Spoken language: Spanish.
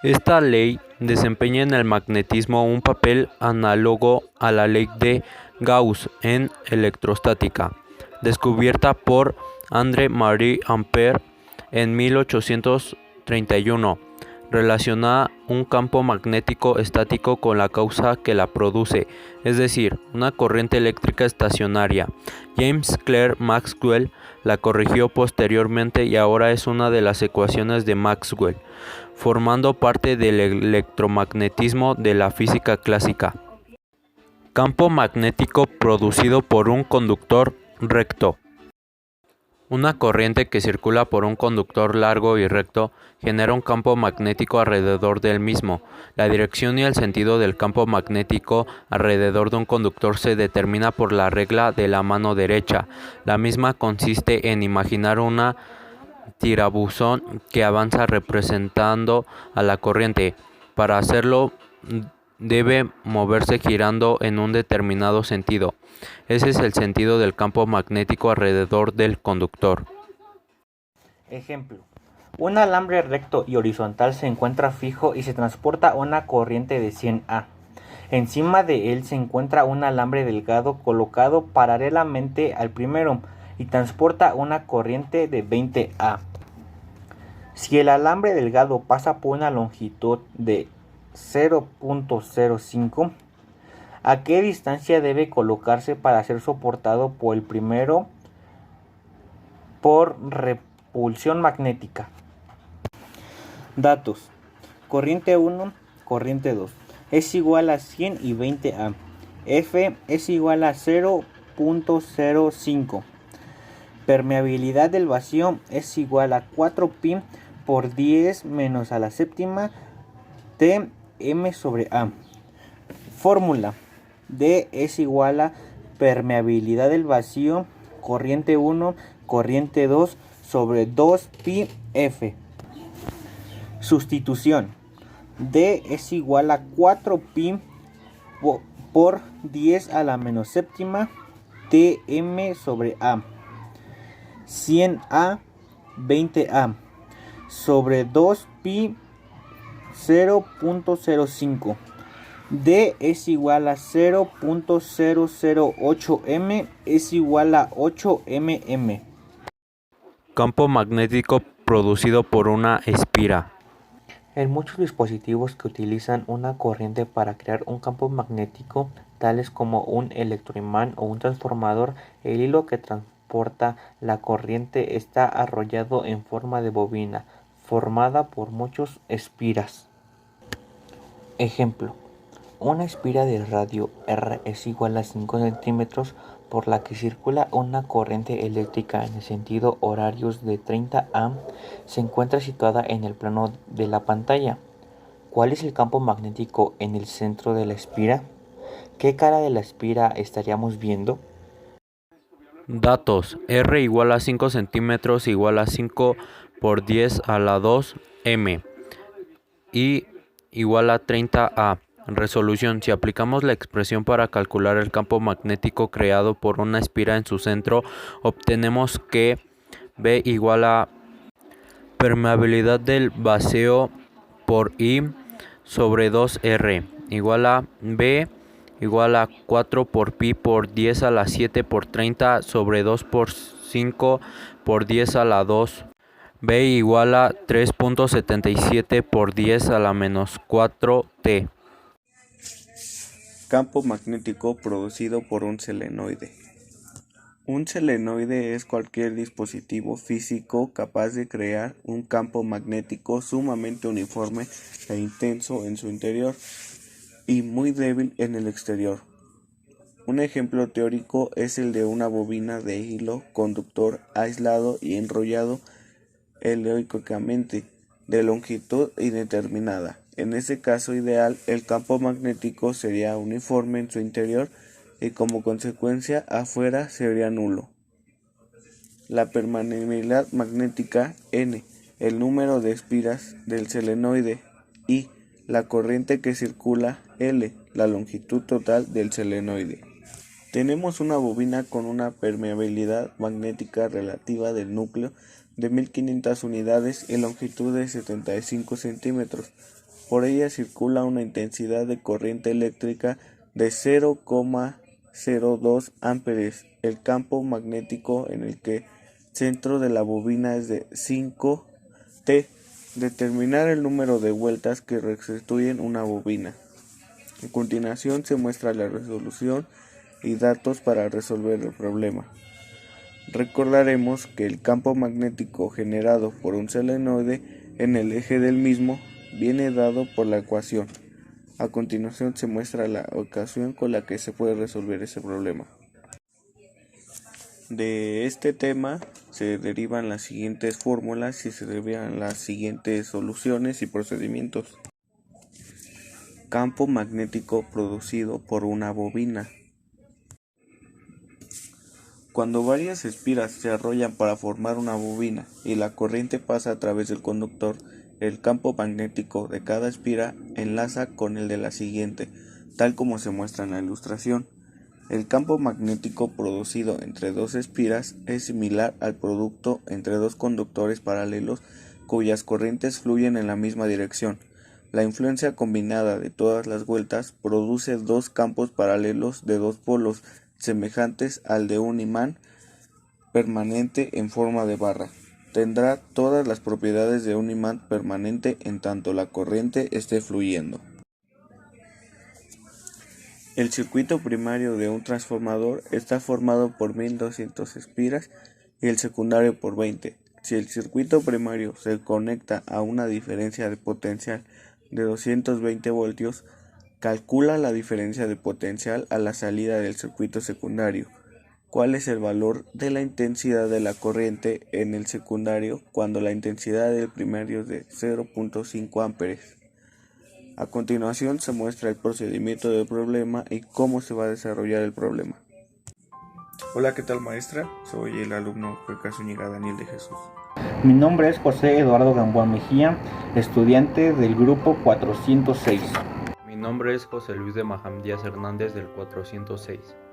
Esta ley desempeña en el magnetismo un papel análogo a la ley de Gauss en electrostática, descubierta por André-Marie Ampère en 1831. Relaciona un campo magnético estático con la causa que la produce, es decir, una corriente eléctrica estacionaria. James Clerk Maxwell la corrigió posteriormente y ahora es una de las ecuaciones de Maxwell, formando parte del electromagnetismo de la física clásica. Campo magnético producido por un conductor recto. Una corriente que circula por un conductor largo y recto genera un campo magnético alrededor del mismo. La dirección y el sentido del campo magnético alrededor de un conductor se determina por la regla de la mano derecha. La misma consiste en imaginar una tirabuzón que avanza representando a la corriente. Para hacerlo debe moverse girando en un determinado sentido. Ese es el sentido del campo magnético alrededor del conductor. Ejemplo. Un alambre recto y horizontal se encuentra fijo y se transporta una corriente de 100 A. Encima de él se encuentra un alambre delgado colocado paralelamente al primero y transporta una corriente de 20 A. Si el alambre delgado pasa por una longitud de 0.05, ¿a qué distancia debe colocarse para ser soportado por el primero por repulsión magnética? Datos. Corriente 1, corriente 2 es igual a 100 y 20 A. F es igual a 0.05. Permeabilidad del vacío es igual a 4pi por 10 menos a la séptima Tm sobre A. Fórmula. D es igual a permeabilidad del vacío, corriente 1, corriente 2 sobre 2pi F. Sustitución. D es igual a 4pi por 10 a la menos séptima Tm sobre A. 100A, 20A sobre 2pi 0.05. D es igual a 0.008 m es igual a 8 mm. Campo magnético producido por una espira. En muchos dispositivos que utilizan una corriente para crear un campo magnético, tales como un electroimán o un transformador, el hilo que transporta la corriente está arrollado en forma de bobina, formada por muchos espiras. Ejemplo. Una espira de radio R es igual a 5 centímetros por la que circula una corriente eléctrica en el sentido horarios de 30 A se encuentra situada en el plano de la pantalla. ¿Cuál es el campo magnético en el centro de la espira? ¿Qué cara de la espira estaríamos viendo? Datos. R igual a 5 centímetros igual a 5 por 10 a la 2 m y igual a 30 A. Resolución. Si aplicamos la expresión para calcular el campo magnético creado por una espira en su centro, obtenemos que B igual a permeabilidad del vacío por I sobre 2R igual a B igual a 4 por pi por 10 a la 7 por 30 sobre 2 por 5 por 10 a la 2. B igual a 3.77 por 10 a la menos 4T. Campo magnético producido por un solenoide. Un solenoide es cualquier dispositivo físico capaz de crear un campo magnético sumamente uniforme e intenso en su interior y muy débil en el exterior. Un ejemplo teórico es el de una bobina de hilo conductor aislado y enrollado helicoidalmente de longitud indeterminada. En ese caso ideal, el campo magnético sería uniforme en su interior y como consecuencia afuera sería nulo. La permeabilidad magnética N, el número de espiras del solenoide, y la corriente que circula L, la longitud total del solenoide. Tenemos una bobina con una permeabilidad magnética relativa del núcleo de 1500 unidades y longitud de 75 centímetros. Por ella circula una intensidad de corriente eléctrica de 0,02 amperes. El campo magnético en el que centro de la bobina es de 5T. Determinar el número de vueltas que constituyen una bobina. A continuación se muestra la resolución y datos para resolver el problema. Recordaremos que el campo magnético generado por un solenoide en el eje del mismo viene dado por la ecuación. A continuación se muestra la ecuación con la que se puede resolver ese problema. De este tema se derivan las siguientes fórmulas y se derivan las siguientes soluciones y procedimientos. Campo magnético producido por una bobina. Cuando varias espiras se arrollan para formar una bobina y la corriente pasa a través del conductor, el campo magnético de cada espira enlaza con el de la siguiente, tal como se muestra en la ilustración. El campo magnético producido entre dos espiras es similar al producto entre dos conductores paralelos cuyas corrientes fluyen en la misma dirección. La influencia combinada de todas las vueltas produce dos campos paralelos de dos polos semejantes al de un imán permanente en forma de barra. Tendrá todas las propiedades de un imán permanente en tanto la corriente esté fluyendo. El circuito primario de un transformador está formado por 1200 espiras y el secundario por 20. Si el circuito primario se conecta a una diferencia de potencial de 220 voltios, calcula la diferencia de potencial a la salida del circuito secundario. ¿Cuál es el valor de la intensidad de la corriente en el secundario cuando la intensidad del primario es de 0,5 amperes? A continuación se muestra el procedimiento del problema y cómo se va a desarrollar el problema. Hola, ¿qué tal, maestra? Soy el alumno Jueca Zúñiga Daniel de Jesús. Mi nombre es José Eduardo Gamboa Mejía, estudiante del grupo 406. Mi nombre es José Luis de Maham Díaz Hernández del 406.